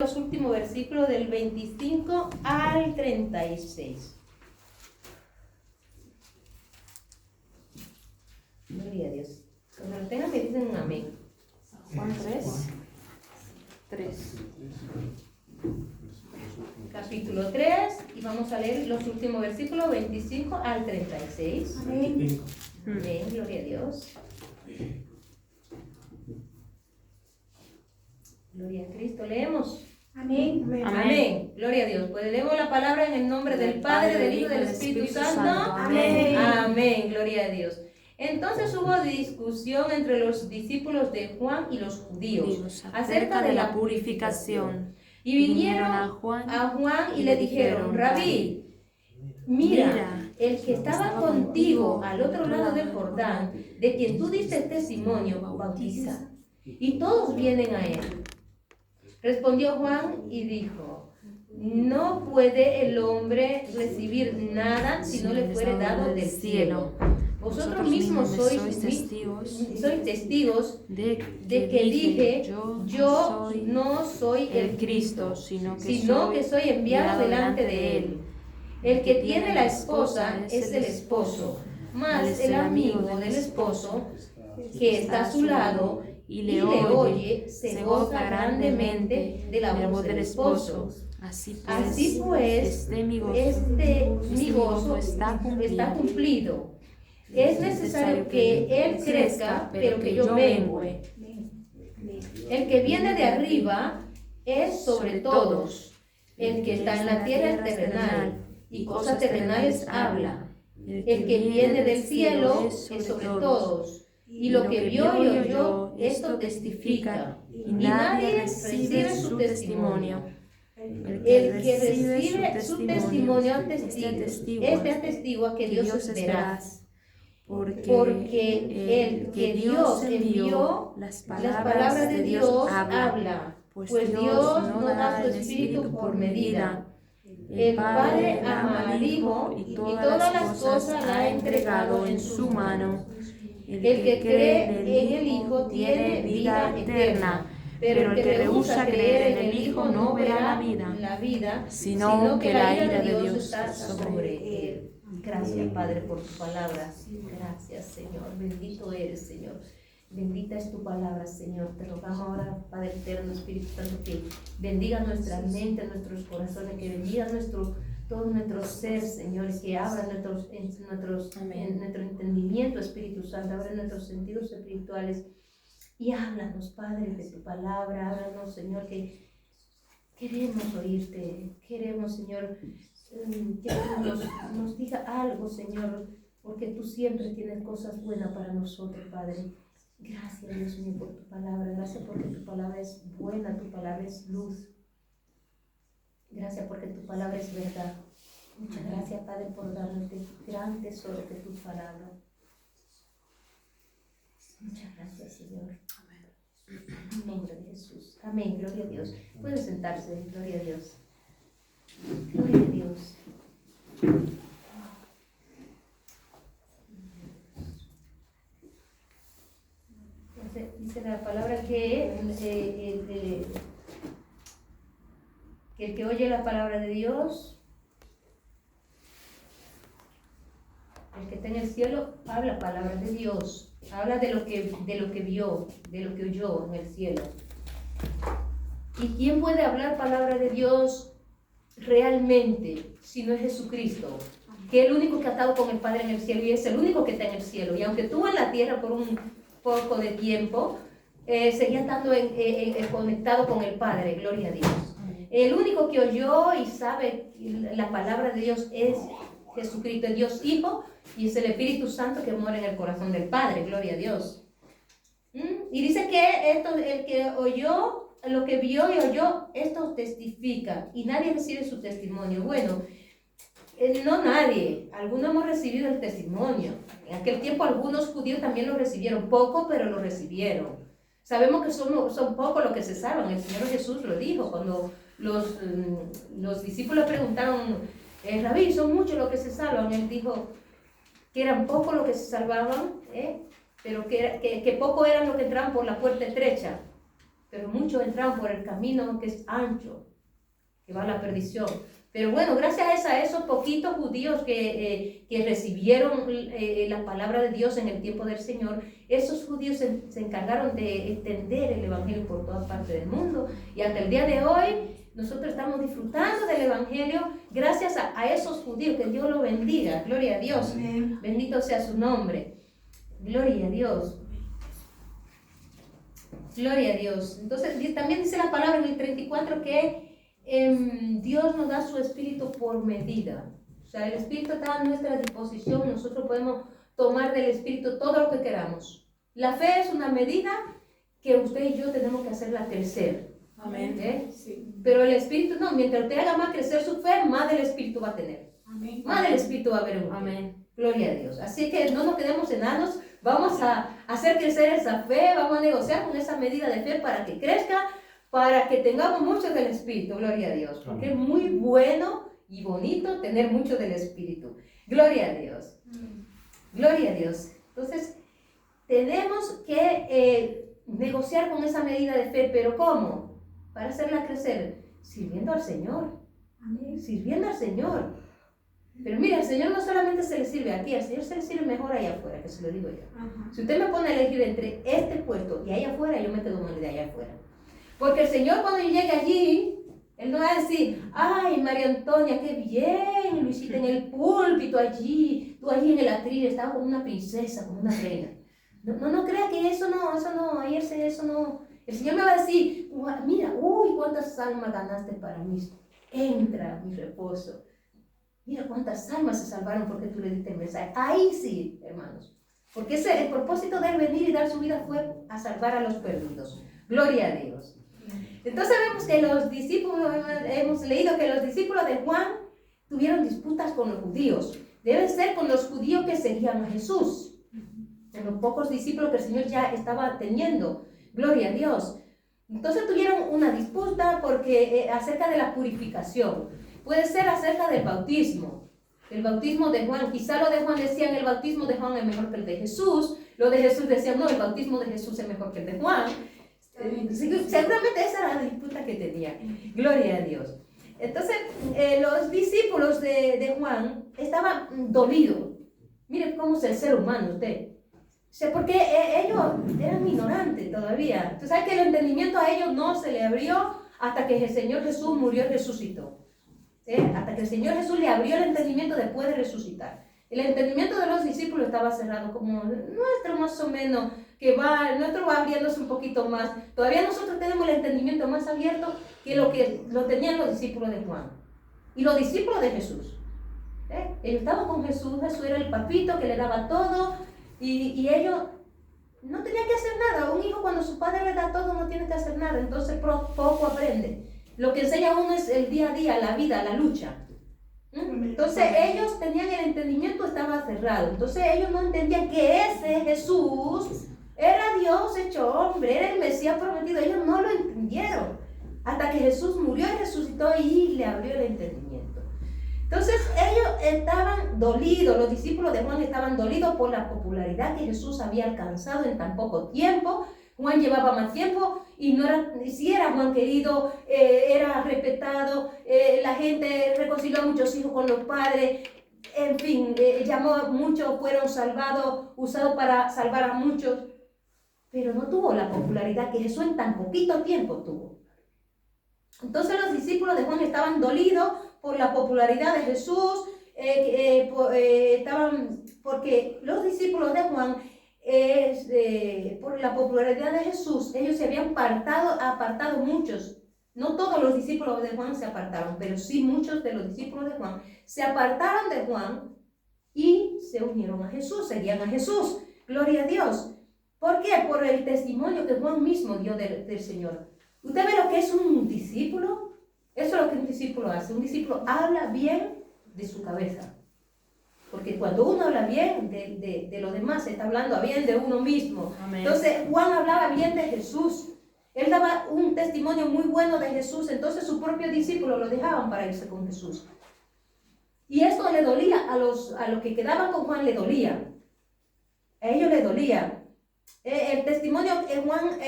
Los últimos versículos del 25 al 36. Gloria a Dios. Cuando lo tengan me dicen un amén. Juan 3. Capítulo 3 y vamos a leer los últimos versículos 25 al 36. Amén. Amén, gloria a Dios. Gloria a Cristo, leemos. Amén. Amén. Amén. Gloria a Dios. Pues leemos la palabra en el nombre del Padre, del Hijo y del Espíritu Santo. Amén. Amén. Gloria a Dios. Entonces hubo discusión entre los discípulos de Juan y los judíos acerca de la purificación. Y vinieron a Juan y le dijeron: Rabí, mira, el que estaba contigo al otro lado del Jordán, de quien tú diste testimonio, bautiza, y todos vienen a él. Respondió Juan y dijo: no puede el hombre recibir nada si no le fuere dado del cielo. Vosotros mismos sois testigos de que dije: yo no soy el Cristo, sino que soy enviado delante de él. El que tiene la esposa es el esposo, mas el amigo del esposo que está a su lado y le oye se goza grandemente de la voz del esposo. Así pues, mi gozo está cumplido. Es necesario que él crezca, pero que yo mengüe. El que viene de arriba es sobre todos. El que está en la tierra es terrenal, y cosas terrenales habla. El que viene del cielo es sobre todos. Y lo que vio y oyó, esto testifica. Y nadie recibe su testimonio. El que recibe su testimonio atestigua que Dios es veraz. Porque el que Dios envió, las palabras de Dios habla, pues Dios no da su espíritu por medida. El Padre ama al Hijo y todas las cosas la ha entregado en su mano. El que cree en el Hijo tiene vida eterna, pero el que rehúsa creer en el Hijo no verá la vida, sino que la ira de Dios está sobre él. Gracias, Padre, por tu palabra. Gracias, Señor. Bendito eres, Señor. Bendita es tu palabra, Señor. Te rogamos ahora, Padre eterno, Espíritu Santo, que bendiga nuestras mentes, nuestros corazones, que bendiga todo nuestro ser, Señor, que abra nuestro entendimiento, Espíritu Santo, abra nuestros sentidos espirituales y háblanos, Padre, de tu palabra. Háblanos, Señor, que queremos oírte. Queremos, Señor, que tú nos diga algo, Señor, porque tú siempre tienes cosas buenas para nosotros, Padre. Gracias, Dios mío, por tu palabra. Gracias porque tu palabra es buena, tu palabra es luz. Gracias porque tu palabra es verdad. Muchas gracias, Padre, por darnos este gran tesoro de tu palabra. Muchas gracias, Señor. En nombre de Jesús. Amén. Gloria a Dios. Pueden sentarse. Gloria a Dios. Gloria a Dios. Dice la palabra que el que oye la palabra de Dios, el que está en el cielo, habla palabras de Dios, habla de lo que vio, de lo que oyó en el cielo. ¿Y quién puede hablar palabra de Dios realmente si no es Jesucristo? Que es el único que ha estado con el Padre en el cielo y es el único que está en el cielo. Y aunque estuvo en la tierra por un poco de tiempo, seguía estando conectado con el Padre, gloria a Dios. El único que oyó y sabe la palabra de Dios es Jesucristo, es Dios Hijo, y es el Espíritu Santo que mora en el corazón del Padre, gloria a Dios. Y dice que el que oyó, lo que vio y oyó, esto testifica, y nadie recibe su testimonio. Bueno, no nadie, algunos hemos recibido el testimonio. En aquel tiempo algunos judíos también lo recibieron, poco, pero lo recibieron. Sabemos que son pocos los que se salvan. El Señor Jesús lo dijo cuando los discípulos preguntaron: Rabí, ¿son muchos los que se salvan? Él dijo que eran pocos los que se salvaban, pero que poco eran los que entraban por la puerta estrecha. pero muchos entraron por el camino que es ancho, que va a la perdición. Pero bueno, gracias a esos poquitos judíos que recibieron la palabra de Dios en el tiempo del Señor, esos judíos se encargaron de extender el evangelio por todas partes del mundo. Y hasta el día de hoy, nosotros estamos disfrutando del evangelio gracias a esos judíos. Que Dios los bendiga. Gloria a Dios. Amén. Bendito sea su nombre. Gloria a Dios. Gloria a Dios. Entonces, también dice la palabra en el 34 que Dios nos da su espíritu por medida. O sea, el espíritu está a nuestra disposición. Nosotros podemos tomar del espíritu todo lo que queramos. La fe es una medida que usted y yo tenemos que hacerla crecer. Amén. Sí. Pero el espíritu no. Mientras usted haga más crecer su fe, más del espíritu va a tener. Amén. Más del espíritu va a haber en usted. Amén. Gloria a Dios. Así que no nos quedemos enanos. Vamos a hacer crecer esa fe. Vamos a negociar con esa medida de fe para que crezca, para que tengamos mucho del Espíritu, gloria a Dios, porque es muy bueno y bonito tener mucho del Espíritu, gloria a Dios, gloria a Dios. Entonces, tenemos que negociar con esa medida de fe, pero ¿cómo? Para hacerla crecer, sirviendo al Señor, sirviendo al Señor. Pero mira, al Señor no solamente se le sirve aquí, al Señor se le sirve mejor allá afuera, que se lo digo yo. Si usted me pone a elegir entre este puesto y allá afuera, yo me quedo con el de allá afuera. Porque el Señor cuando llegue allí, Él no va a decir, ay, María Antonia, qué bien, lo hiciste en el púlpito allí, tú allí en el atril, estabas como una princesa, como una reina. No crea que eso no, ayer eso no. El Señor me va a decir, mira, uy, cuántas almas ganaste para mí, entra mi reposo. Mira cuántas almas se salvaron porque tú le diste el mensaje. Ahí sí, hermanos. Porque el propósito de Él venir y dar su vida fue a salvar a los perdidos. Gloria a Dios. Entonces vemos que los discípulos, hemos leído que los discípulos de Juan tuvieron disputas con los judíos. Debe ser con los judíos que seguían a Jesús. Con los pocos discípulos que el Señor ya estaba teniendo. Gloria a Dios. Entonces tuvieron una disputa porque acerca de la purificación. Puede ser acerca del bautismo. El bautismo de Juan. Quizá lo de Juan decían el bautismo de Juan es mejor que el de Jesús. Lo de Jesús decían no, el bautismo de Jesús es mejor que el de Juan. Seguramente esa era la disputa que tenía. Gloria a Dios. Entonces, los discípulos de Juan estaban dolidos. Miren cómo es el ser humano usted. O sea, porque ellos eran ignorantes todavía. Usted sabe que el entendimiento a ellos no se le abrió hasta que el Señor Jesús murió y resucitó. ¿Sí? Hasta que el Señor Jesús le abrió el entendimiento después de resucitar. El entendimiento de los discípulos estaba cerrado como nuestro más o menos. Nuestro va abriéndose un poquito más. Todavía nosotros tenemos el entendimiento más abierto que lo tenían los discípulos de Juan. Y los discípulos de Jesús. Ellos estaban con Jesús, Jesús era el papito que le daba todo. Y ellos no tenían que hacer nada. Un hijo cuando su padre le da todo no tiene que hacer nada. Entonces poco aprende. Lo que enseña a uno es el día a día, la vida, la lucha. Entonces ellos tenían el entendimiento, estaba cerrado. Entonces ellos no entendían que ese Jesús era Dios hecho hombre, era el Mesías prometido. Ellos no lo entendieron hasta que Jesús murió y resucitó y le abrió el entendimiento. Entonces ellos estaban dolidos, los discípulos de Juan estaban dolidos por la popularidad que Jesús había alcanzado en tan poco tiempo. Juan llevaba más tiempo y no era, si era Juan querido, era respetado, la gente reconcilió a muchos hijos con los padres, en fin, llamó a muchos, fueron salvados, usados para salvar a muchos, pero no tuvo la popularidad que Jesús en tan poquito tiempo tuvo. Entonces los discípulos de Juan estaban dolidos por la popularidad de Jesús, porque los discípulos de Juan, por la popularidad de Jesús, ellos se habían apartado muchos. No todos los discípulos de Juan se apartaron, pero sí muchos de los discípulos de Juan se apartaron de Juan y se unieron a Jesús, seguían a Jesús. Gloria a Dios. ¿Por qué? Por el testimonio que Juan mismo dio del Señor. ¿Usted ve lo que es un discípulo? Eso es lo que un discípulo hace. Un discípulo habla bien de su cabeza. Porque cuando uno habla bien de los demás, se está hablando bien de uno mismo. Amén. Entonces Juan hablaba bien de Jesús. Él daba un testimonio muy bueno de Jesús. Entonces sus propios discípulos lo dejaban para irse con Jesús. Y esto le dolía a los que quedaban con Juan, le dolía. A ellos les dolía. El testimonio, Juan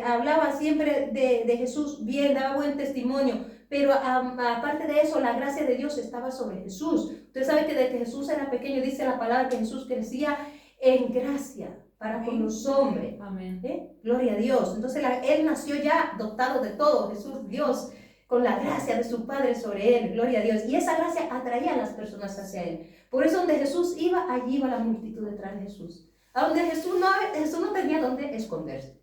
hablaba siempre de Jesús bien, daba buen testimonio, pero aparte de eso, la gracia de Dios estaba sobre Jesús. Usted sabe que desde que Jesús era pequeño, dice la palabra que Jesús crecía en gracia para con los hombres. Amén. Gloria a Dios. Entonces Él nació ya dotado de todo, Jesús, Dios, con la gracia de su Padre sobre Él. Gloria a Dios. Y esa gracia atraía a las personas hacia Él. Por eso donde Jesús iba, allí iba la multitud detrás de Jesús. A donde Jesús no tenía donde esconderse.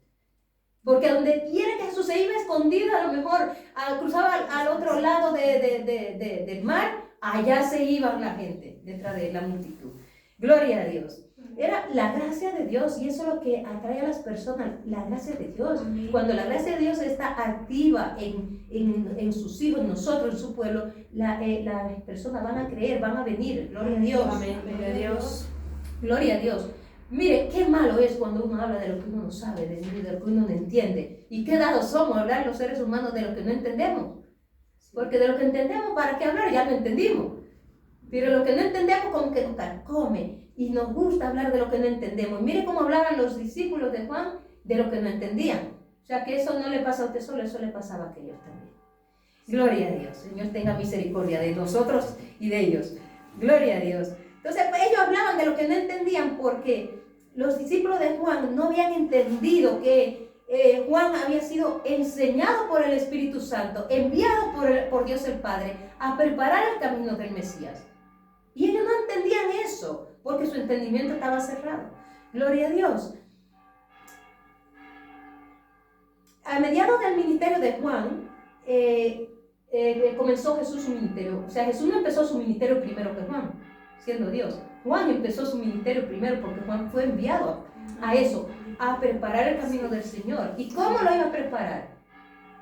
Porque donde quiera que Jesús se iba escondido, a lo mejor cruzaba al otro lado del mar, allá se iba la gente detrás de la multitud. Gloria a Dios. Era la gracia de Dios y eso es lo que atrae a las personas, la gracia de Dios. Cuando la gracia de Dios está activa en sus hijos, en nosotros, en su pueblo, las personas van a creer, van a venir. Gloria a Dios. Amén. Gloria a Dios. Gloria a Dios. Mire, qué malo es cuando uno habla de lo que uno no sabe, de lo que uno no entiende. Y qué dados somos a hablar los seres humanos de lo que no entendemos. Porque de lo que entendemos, ¿para qué hablar? Ya lo entendimos. Pero lo que no entendemos como que nos carcome. Y nos gusta hablar de lo que no entendemos. Mire cómo hablaban los discípulos de Juan de lo que no entendían. O sea que eso no le pasa a usted solo, eso le pasaba a aquellos también. Gloria a Dios. Señor tenga misericordia de nosotros y de ellos. Gloria a Dios. Entonces pues, ellos hablaban de lo que no entendían porque los discípulos de Juan no habían entendido que Juan había sido enseñado por el Espíritu Santo, enviado por Dios el Padre a preparar el camino del Mesías. Y ellos no entendían eso, porque su entendimiento estaba cerrado. Gloria a Dios. A mediados del ministerio de Juan, comenzó Jesús su ministerio. O sea, Jesús no empezó su ministerio primero que Juan, siendo Dios. Juan empezó su ministerio primero porque Juan fue enviado a eso, a preparar el camino del Señor. ¿Y cómo lo iba a preparar?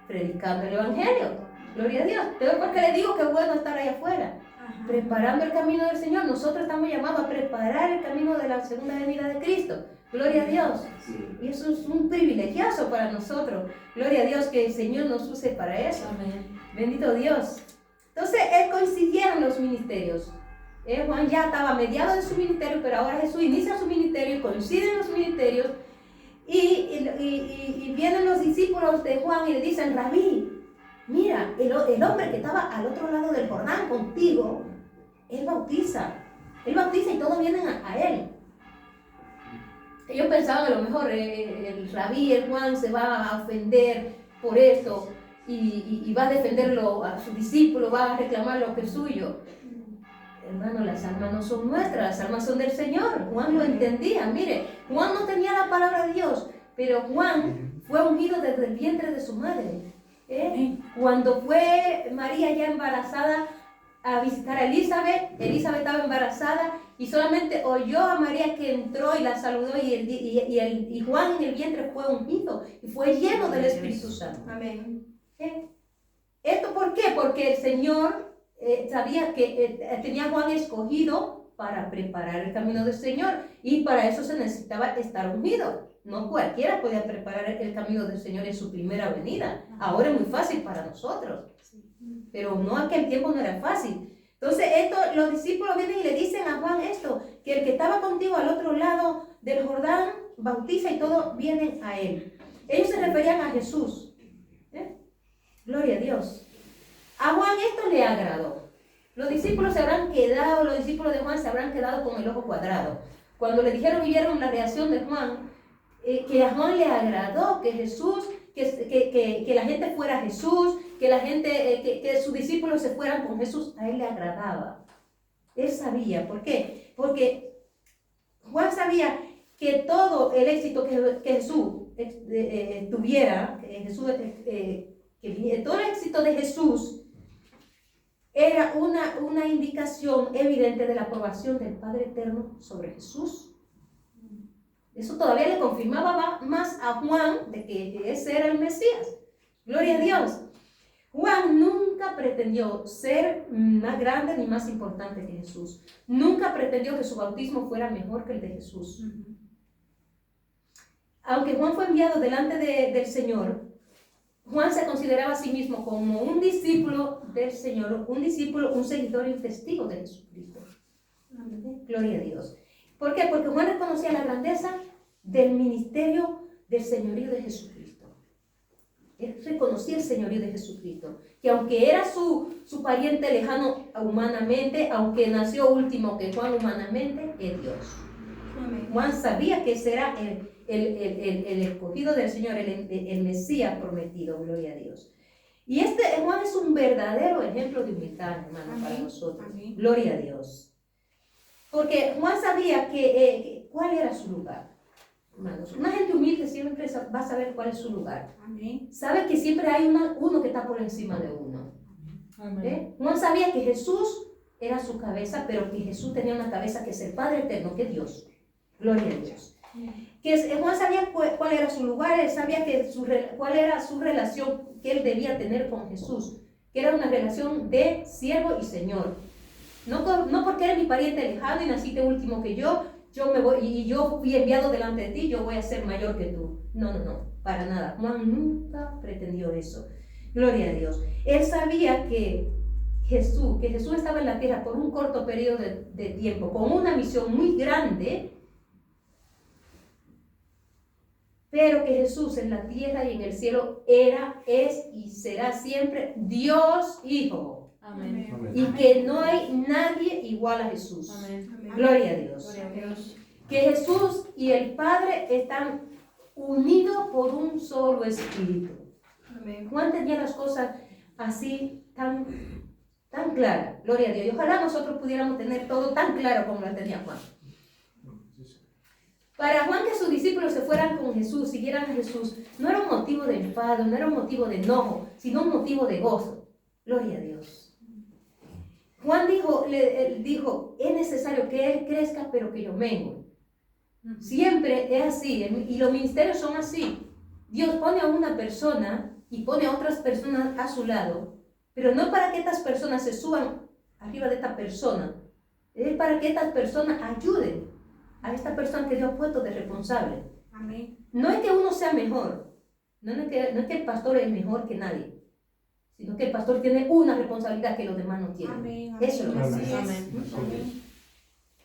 Predicando el Evangelio. Gloria a Dios. Porque le digo que es bueno estar allá afuera. Preparando el camino del Señor. Nosotros estamos llamados a preparar el camino de la segunda venida de Cristo. Gloria a Dios. Y eso es un privilegiazo para nosotros. Gloria a Dios que el Señor nos use para eso. Amén. Bendito Dios. Entonces, coincidieron los ministerios. Juan ya estaba mediado de su ministerio, pero ahora Jesús inicia su ministerio, coinciden los ministerios. Y vienen los discípulos de Juan y le dicen: Rabí, mira, el hombre que estaba al otro lado del Jordán contigo, él bautiza y todos vienen a él. Ellos pensaban a lo mejor el Rabí, el Juan se va a ofender por esto y va a defenderlo a su discípulo, va a reclamar lo que es suyo. Hermano, las almas no son nuestras, las almas son del Señor. Juan lo entendía. Mire, Juan no tenía la palabra de Dios, pero Juan fue ungido desde el vientre de su madre. Cuando fue María ya embarazada a visitar a Elizabeth estaba embarazada y solamente oyó a María que entró y la saludó y Juan en el vientre fue ungido y fue lleno del Espíritu Santo. Amén. ¿Esto por qué? Porque el Señor sabía que tenía a Juan escogido para preparar el camino del Señor y para eso se necesitaba estar ungido. No cualquiera podía preparar el camino del Señor en su primera venida. Ahora es muy fácil para nosotros, pero no aquel tiempo no era fácil. Entonces los discípulos vienen y le dicen a Juan esto, que el que estaba contigo al otro lado del Jordán bautiza y todos vienen a él. Ellos se referían a Jesús. Gloria a Dios. A Juan esto le agradó. Los discípulos de Juan se habrán quedado con el ojo cuadrado. Cuando le dijeron y vieron la reacción de Juan, que a Juan le agradó que Jesús, que la gente fuera a Jesús, que la gente, que sus discípulos se fueran con Jesús, a él le agradaba. Él sabía, ¿por qué? Porque Juan sabía que todo el éxito que Jesús tuviera, todo el éxito de Jesús era una indicación evidente de la aprobación del Padre Eterno sobre Jesús. Eso todavía le confirmaba más a Juan de que ese era el Mesías. Gloria a Dios. Juan nunca pretendió ser más grande ni más importante que Jesús. Nunca pretendió que su bautismo fuera mejor que el de Jesús. Aunque Juan fue enviado delante del Señor, Juan se consideraba a sí mismo como un discípulo del Señor, un seguidor y un testigo de Jesucristo. Gloria a Dios. ¿Por qué? Porque Juan reconocía la grandeza del ministerio del señorío de Jesucristo. Él reconocía el señorío de Jesucristo, que aunque era su pariente lejano humanamente, aunque nació último que Juan humanamente, es Dios. Amén. Juan sabía que ese era el escogido del Señor, el Mesías prometido, gloria a Dios. Y Juan es un verdadero ejemplo de humildad, hermano, Amén. para nosotros. Amén. Gloria a Dios. Porque Juan sabía cuál era su lugar. Hermanos, una gente humilde siempre va a saber cuál es su lugar. Amén. Sabe que siempre hay uno que está por encima de uno. Juan sabía que Jesús era su cabeza, pero que Jesús tenía una cabeza que es el Padre eterno, que es Dios. Gloria a Dios. Juan sabía cuál era su lugar, él sabía cuál era su relación que él debía tener con Jesús, que era una relación de siervo y señor. No porque eres mi pariente lejano y naciste último que yo me voy y yo fui enviado delante de ti, yo voy a ser mayor que tú. No, para nada. Juan nunca pretendió eso. Gloria a Dios. Él sabía que Jesús estaba en la tierra por un corto periodo de tiempo, con una misión muy grande, pero que Jesús en la tierra y en el cielo es y será siempre Dios Hijo. Amén. Amén. Y que no hay nadie igual a Jesús. Amén. Amén. Gloria a Dios. Gloria a Dios. Que Jesús y el Padre están unidos por un solo espíritu. Amén. Juan tenía las cosas así tan claras. Gloria a Dios. Y ojalá nosotros pudiéramos tener todo tan claro como lo tenía Juan. Para Juan, que sus discípulos se fueran con Jesús, siguieran a Jesús, no era un motivo de enfado, no era un motivo de enojo, sino un motivo de gozo. Gloria a Dios. Juan él dijo, es necesario que Él crezca, pero que yo mengue. Siempre es así, y los ministerios son así. Dios pone a una persona y pone a otras personas a su lado, pero no para que estas personas se suban arriba de esta persona, es para que estas personas ayuden a esta persona que Dios ha puesto de responsable. Amén. No es que uno sea mejor, no es que el pastor es mejor que nadie, sino que el pastor tiene una responsabilidad que los demás no tienen. Amén. Eso es lo que Así pasa. es. Amén.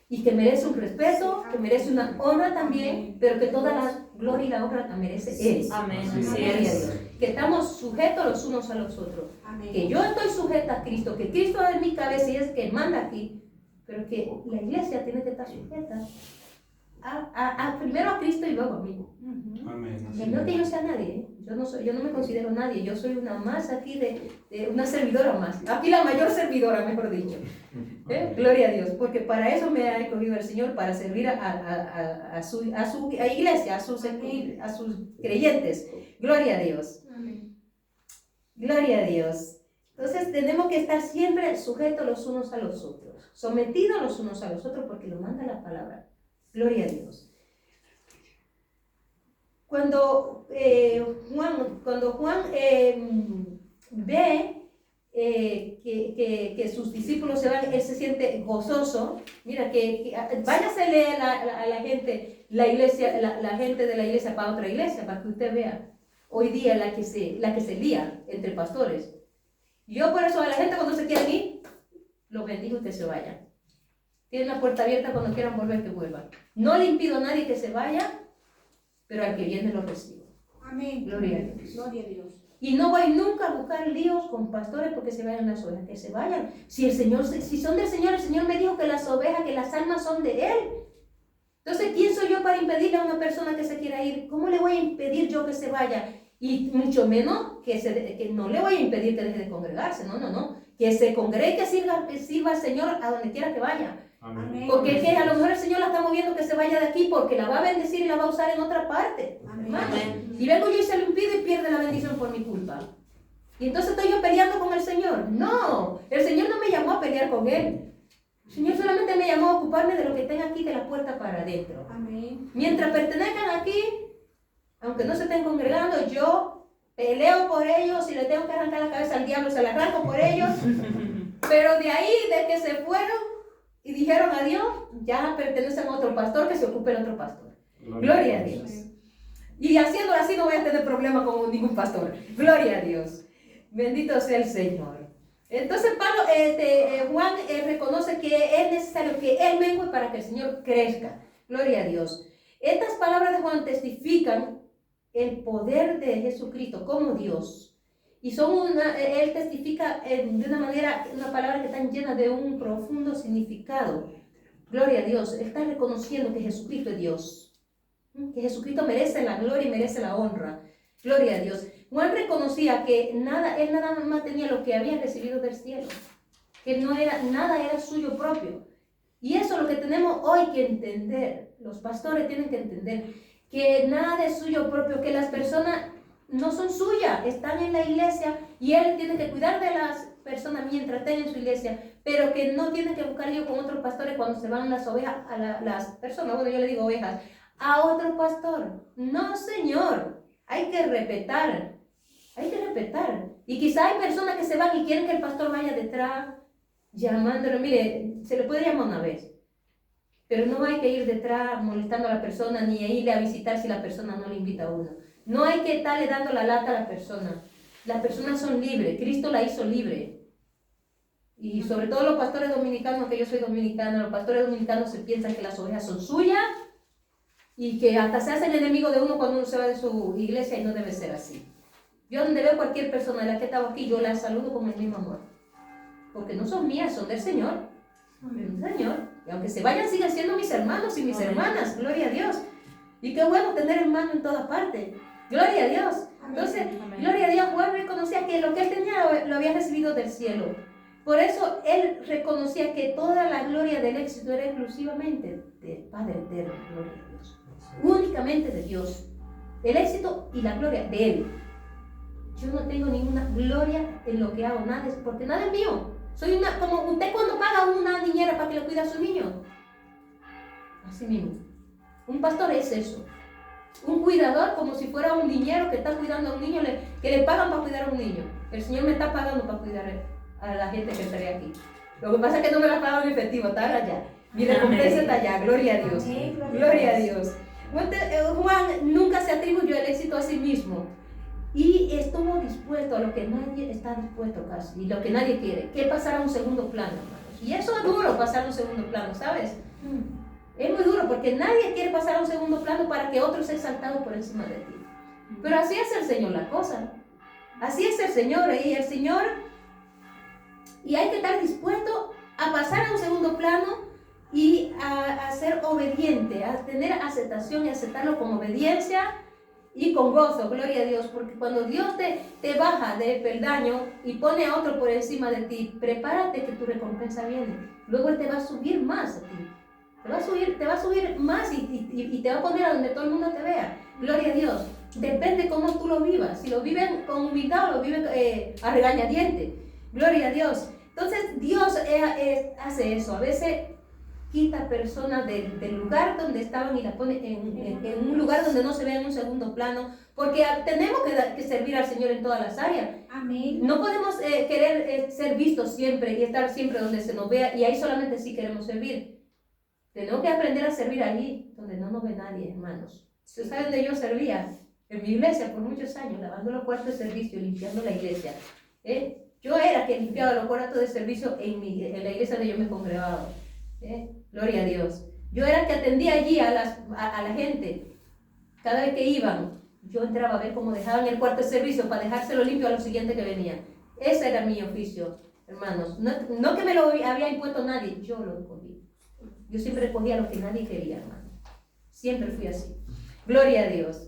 Y que merece un respeto, que merece una honra también, Amén. pero que toda la gloria y la honra la merece Él. Amén. Así Así Gloria a es. Dios. Que estamos sujetos los unos a los otros. Amén. Que yo estoy sujeta a Cristo, que Cristo es mi cabeza y es el que manda aquí, pero que la iglesia tiene que estar sujeta primero a Cristo y luego a mí. Ujú. Amén. Que no que yo sea nadie, ¿eh? Yo no me considero nadie, yo soy una más aquí de una servidora más, aquí la mayor servidora, mejor dicho. Gloria a Dios, porque para eso me ha escogido el Señor, para servir a su iglesia, a sus creyentes. Gloria a Dios. Amén. Gloria a Dios. Entonces tenemos que estar siempre sujetos los unos a los otros, sometidos los unos a los otros, porque lo manda la palabra. Gloria a Dios. Cuando Juan ve que sus discípulos se van, él se siente gozoso. Mira, váyase a leer a la gente, la iglesia, la gente de la iglesia para otra iglesia, para que usted vea hoy día la que se lía entre pastores. Yo por eso a la gente cuando se quieran ir, los bendigo que se vayan. Tienen la puerta abierta, cuando quieran volver, que vuelvan. No le impido a nadie que se vaya, pero al que viene lo recibo. Amén. Gloria a Dios. Gloria a Dios. Y no voy nunca a buscar líos con pastores porque se vayan las ovejas, que se vayan. Si son del Señor, el Señor me dijo que las ovejas, que las almas son de Él. Entonces, ¿quién soy yo para impedirle a una persona que se quiera ir? ¿Cómo le voy a impedir yo que se vaya? Y mucho menos que no le voy a impedir que deje de congregarse. No. Que se congregue, que sirva al Señor a donde quiera que vaya. Amén. Porque es que a lo mejor el Señor la está moviendo que se vaya de aquí porque la va a bendecir y la va a usar en otra parte. Amén. Hermano. Amén. Y vengo yo y se lo impido y pierde la bendición por mi culpa. Y entonces estoy yo peleando con el Señor. No, el Señor no me llamó a pelear con Él. El Señor solamente me llamó a ocuparme de lo que tenga aquí de la puerta para adentro. Amén. Mientras pertenezcan aquí, aunque no se estén congregando, yo peleo por ellos. Si le tengo que arrancar la cabeza al diablo, se la arranco por ellos. Pero de ahí, de que se fueron y dijeron adiós, ya pertenecen a otro pastor, que se ocupe el otro pastor. Gloria a Dios. Y haciéndolo así no voy a tener problema con ningún pastor. Gloria a Dios. Bendito sea el Señor. Entonces Juan reconoce que es necesario que Él mengue para que el Señor crezca. Gloria a Dios. Estas palabras de Juan testifican el poder de Jesucristo como Dios. Y él testifica de una manera, una palabra que está llena de un profundo significado. Gloria a Dios. Él está reconociendo que Jesucristo es Dios. Que Jesucristo merece la gloria y merece la honra. Gloria a Dios. Juan reconocía que él nada más tenía lo que había recibido del cielo. Que nada era suyo propio. Y eso es lo que tenemos hoy que entender. Los pastores tienen que entender que nada es suyo propio, que las personas no son suyas, están en la iglesia y él tiene que cuidar de las personas mientras estén en su iglesia, pero que no tiene que buscar lío con otros pastores cuando se van las ovejas, las personas, bueno, yo le digo ovejas, a otro pastor. No, señor, hay que respetar. Y quizá hay personas que se van y quieren que el pastor vaya detrás, llamándolo. Mire, se le puede llamar una vez, pero no hay que ir detrás molestando a la persona, ni irle a visitar si la persona no le invita a uno. No hay que estarle dando la lata a la persona. Las personas son libres, Cristo la hizo libre. Y sobre todo los pastores dominicanos, que yo soy dominicana, los pastores dominicanos se piensan que las ovejas son suyas y que hasta se hacen enemigos de uno cuando uno se va de su iglesia, y no debe ser así. Yo donde veo cualquier persona de la que estaba aquí, yo la saludo con el mismo amor. Porque no son mías, son del Señor. Del Señor. Y aunque se vayan, siguen siendo mis hermanos y mis hermanas. Gloria a Dios. Y qué bueno tener hermanos en todas partes. Gloria a Dios. Entonces, gloria a Dios, Juan reconocía que lo que él tenía lo había recibido del cielo. Por eso él reconocía que toda la gloria del éxito era exclusivamente del Padre eterno. Gloria a Dios. Únicamente de Dios. El éxito y la gloria de Él. Yo no tengo ninguna gloria en lo que hago, nada, porque nada es mío. Soy como usted cuando paga a una niñera para que le cuide a su niño. Así mismo. Un pastor es eso. Un cuidador, como si fuera un niñero que está cuidando a un niño, que le pagan para cuidar a un niño. El Señor me está pagando para cuidar a la gente que estaré aquí. Lo que pasa es que no me la pagan en efectivo, está allá. Mi recompensa está allá, gloria a Dios. Gloria a Dios. Juan nunca se atribuyó el éxito a sí mismo. Y estuvo dispuesto a lo que nadie está dispuesto casi, y lo que nadie quiere, que pasar a un segundo plano, hermanos. Y eso es duro, pasar a un segundo plano, ¿sabes? Es muy duro porque nadie quiere pasar a un segundo plano para que otro sea exaltado por encima de ti. Pero así es el Señor la cosa. Así es el Señor, y hay que estar dispuesto a pasar a un segundo plano y a ser obediente, a tener aceptación y aceptarlo con obediencia y con gozo, gloria a Dios, porque cuando Dios te baja de peldaño y pone a otro por encima de ti, prepárate que tu recompensa viene. Luego Él te va a subir más a ti. Te va a subir más y te va a poner a donde todo el mundo te vea. Gloria a Dios. Depende cómo tú lo vivas. Si lo viven con humildad o lo viven a regañadientes. Gloria a Dios. Entonces Dios hace eso. A veces quita personas del lugar donde estaban y las pone en un lugar donde no se ve en un segundo plano, porque tenemos que servir al Señor en todas las áreas. Amén. No podemos querer ser vistos siempre y estar siempre donde se nos vea, y ahí solamente sí queremos servir. Tenemos que aprender a servir allí donde no nos ve nadie, hermanos. ¿Usted sabe dónde yo servía? En mi iglesia por muchos años, lavando los cuartos de servicio, limpiando la iglesia. Yo era quien limpiaba los cuartos de servicio en la iglesia donde yo me congregaba. Gloria a Dios. Yo era que atendía allí a la gente. Cada vez que iban, yo entraba a ver cómo dejaban el cuarto de servicio para dejárselo limpio a los siguientes que venían. Ese era mi oficio, hermanos. No que me lo había impuesto nadie, yo lo escogí. Yo siempre escogía lo que nadie quería, hermano. Siempre fui así. Gloria a Dios.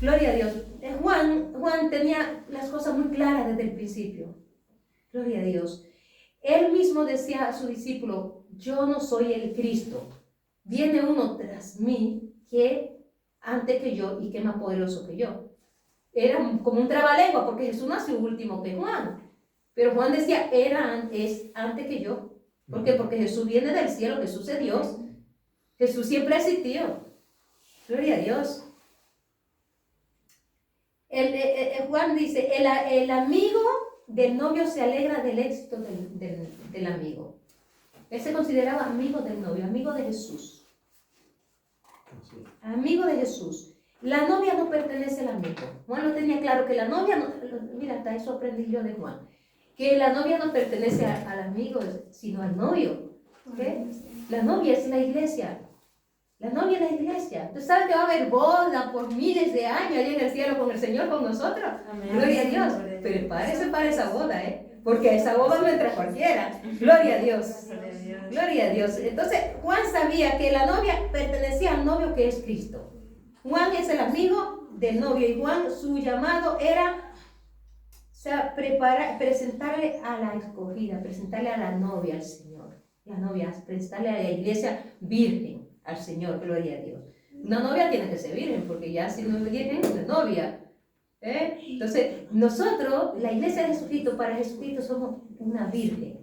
Gloria a Dios. Juan tenía las cosas muy claras desde el principio. Gloria a Dios. Él mismo decía a su discípulo: yo no soy el Cristo. Viene uno tras mí que antes que yo y que es más poderoso que yo. Era como un trabalengua porque Jesús nació último que Juan. Pero Juan decía, es antes que yo. ¿Por qué? Porque Jesús viene del cielo, Jesús es Dios. Jesús siempre ha existido. Gloria a Dios. Juan dice, el amigo del novio se alegra del éxito del amigo. Él se consideraba amigo del novio, amigo de Jesús. Amigo de Jesús. La novia no pertenece al amigo. Juan lo tenía claro, que la novia no, mira, hasta eso aprendí yo de Juan, que la novia no pertenece al amigo, sino al novio. ¿Okay? La novia es la iglesia. La novia es la iglesia. Tú sabes que va a haber boda por miles de años allá en el cielo con el Señor, con nosotros. Amén. Gloria a Dios. Prepárese para esa boda, porque a esa boda no entra cualquiera. Gloria a Dios. Gloria a Dios. Entonces, Juan sabía que la novia pertenecía al novio que es Cristo. Juan es el amigo del novio y Juan, su llamado era, presentarle a la escogida, presentarle a la novia al Señor. La novia, presentarle a la iglesia virgen al Señor, gloria a Dios. Una novia tiene que ser virgen, porque ya si no es virgen, no es novia. Entonces, nosotros, la iglesia de Jesucristo, para Jesucristo somos una virgen,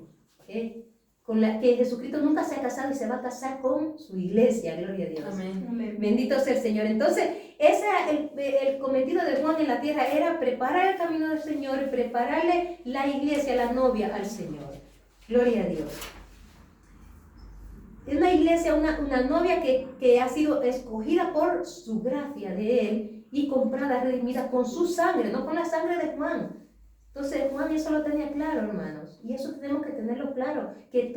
con la que Jesucristo nunca se ha casado y se va a casar con su iglesia, gloria a Dios. Amén. Bendito sea el Señor. Entonces, ese el cometido de Juan en la tierra era preparar el camino del Señor y prepararle la iglesia, la novia al Señor. Gloria a Dios. Es una iglesia, una novia que ha sido escogida por su gracia de Él y comprada, redimida con su sangre, no con la sangre de Juan. Entonces Juan eso lo tenía claro, hermanos, y eso tenemos que tenerlo claro, que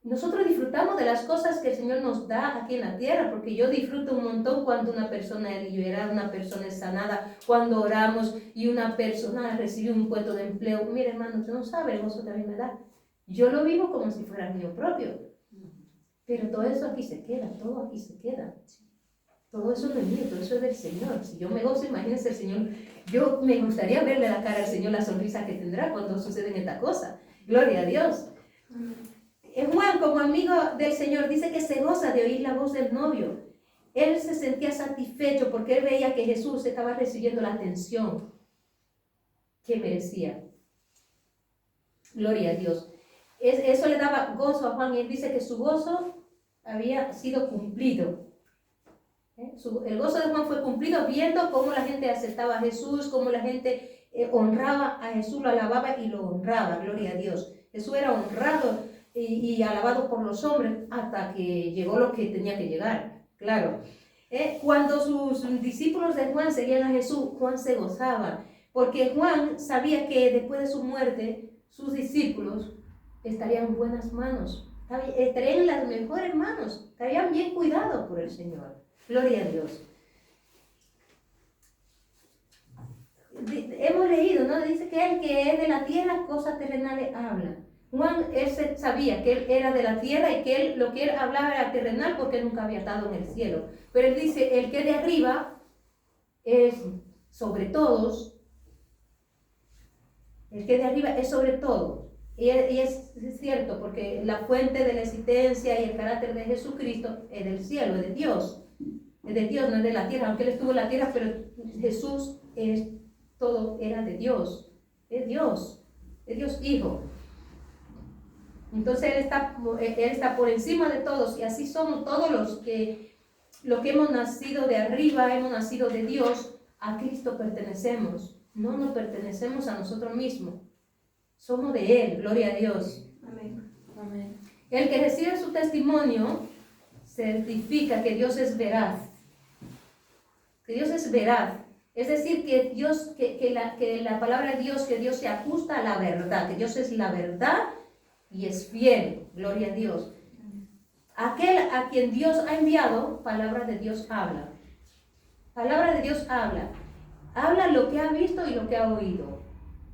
nosotros disfrutamos de las cosas que el Señor nos da aquí en la tierra, porque yo disfruto un montón cuando una persona es liberada, una persona es sanada, cuando oramos y una persona recibe un puesto de empleo. Mira, hermano, usted no sabe el gozo que a mí me da. Yo lo vivo como si fuera mío propio, pero todo eso aquí se queda, todo aquí se queda. Todo eso no es mío, todo eso es del Señor. Si yo me gozo, imagínense el Señor. Yo me gustaría verle la cara al Señor, la sonrisa que tendrá cuando suceden estas cosas. Gloria a Dios. Juan, como amigo del Señor, dice que se goza de oír la voz del novio. Él se sentía satisfecho porque él veía que Jesús estaba recibiendo la atención que merecía. Gloria a Dios. Eso le daba gozo a Juan y él dice que su gozo había sido cumplido. El gozo de Juan fue cumplido viendo cómo la gente aceptaba a Jesús, cómo la gente honraba a Jesús, lo alababa y lo honraba, gloria a Dios. Jesús era honrado y alabado por los hombres hasta que llegó lo que tenía que llegar, claro. Cuando sus discípulos de Juan seguían a Jesús, Juan se gozaba, porque Juan sabía que después de su muerte, sus discípulos estarían en buenas manos, estarían en las mejores manos, estarían bien cuidados por el Señor. Gloria a Dios. Hemos leído, ¿no? Dice que el que es de la tierra, cosas terrenales habla. Juan, él sabía que él era de la tierra y que lo que él hablaba era terrenal porque él nunca había estado en el cielo. Pero él dice, el que de arriba es sobre todos. El que de arriba es sobre todo. Y es cierto, porque la fuente de la existencia y el carácter de Jesucristo es del cielo, es de Dios. Es de Dios, no es de la tierra, aunque Él estuvo en la tierra, pero Jesús todo era de Dios. Es Dios Hijo. Entonces Él está por encima de todos, y así somos todos los que hemos nacido de arriba, hemos nacido de Dios, a Cristo pertenecemos. No nos pertenecemos a nosotros mismos. Somos de Él, gloria a Dios. Amén. Amén. El que recibe su testimonio certifica que Dios es veraz. Que Dios es veraz. Es decir, que Dios, que la palabra de Dios, que Dios se ajusta a la verdad, que Dios es la verdad y es fiel. Gloria a Dios. Aquel a quien Dios ha enviado, palabra de Dios habla. Palabra de Dios habla. Habla lo que ha visto y lo que ha oído.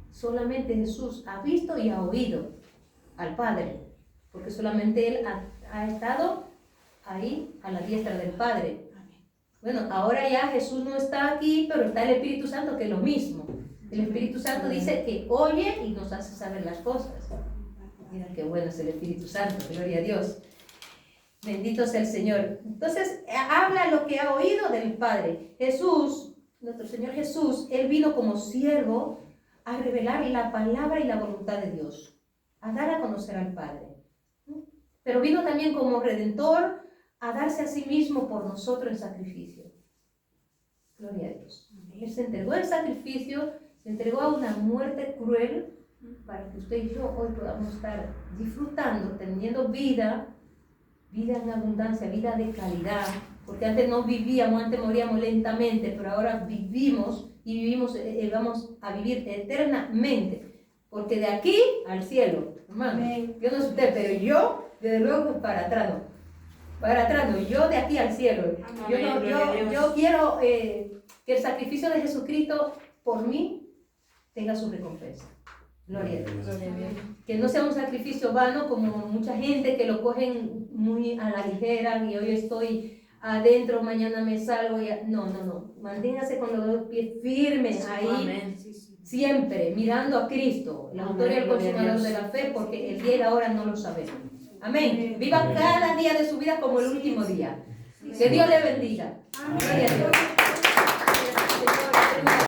Solamente Jesús ha visto y ha oído al Padre, porque solamente Él ha estado ahí a la diestra del Padre. Bueno, ahora ya Jesús no está aquí, pero está el Espíritu Santo, que es lo mismo. El Espíritu Santo dice que oye y nos hace saber las cosas. Mira qué bueno es el Espíritu Santo, gloria a Dios. Bendito sea el Señor. Entonces, habla lo que ha oído del Padre. Jesús, nuestro Señor Jesús, Él vino como siervo a revelar la palabra y la voluntad de Dios, a dar a conocer al Padre. Pero vino también como redentor a darse a sí mismo por nosotros en sacrificio. Gloria a Dios. Él se entregó en sacrificio, se entregó a una muerte cruel para que usted y yo hoy podamos estar disfrutando, teniendo vida en abundancia, vida de calidad, porque antes no vivíamos, antes moríamos lentamente, pero ahora vivimos y vamos a vivir eternamente, porque de aquí al cielo, hermano, yo no sé usted, pero yo, desde luego, para atrás no. para atrás, no, yo de aquí al cielo. Yo quiero que el sacrificio de Jesucristo por mí tenga su recompensa. Gloria a Dios. Que no sea un sacrificio vano como mucha gente que lo cogen muy a la ligera y hoy estoy adentro, mañana me salgo. No. Manténgase con los dos pies firmes ahí. Amén. Siempre mirando a Cristo, el autor y el consumador de la fe, porque el día y la hora no lo sabemos. Amén. Viva cada día de su vida como el último día. Que Dios le bendiga. Gloria a Dios.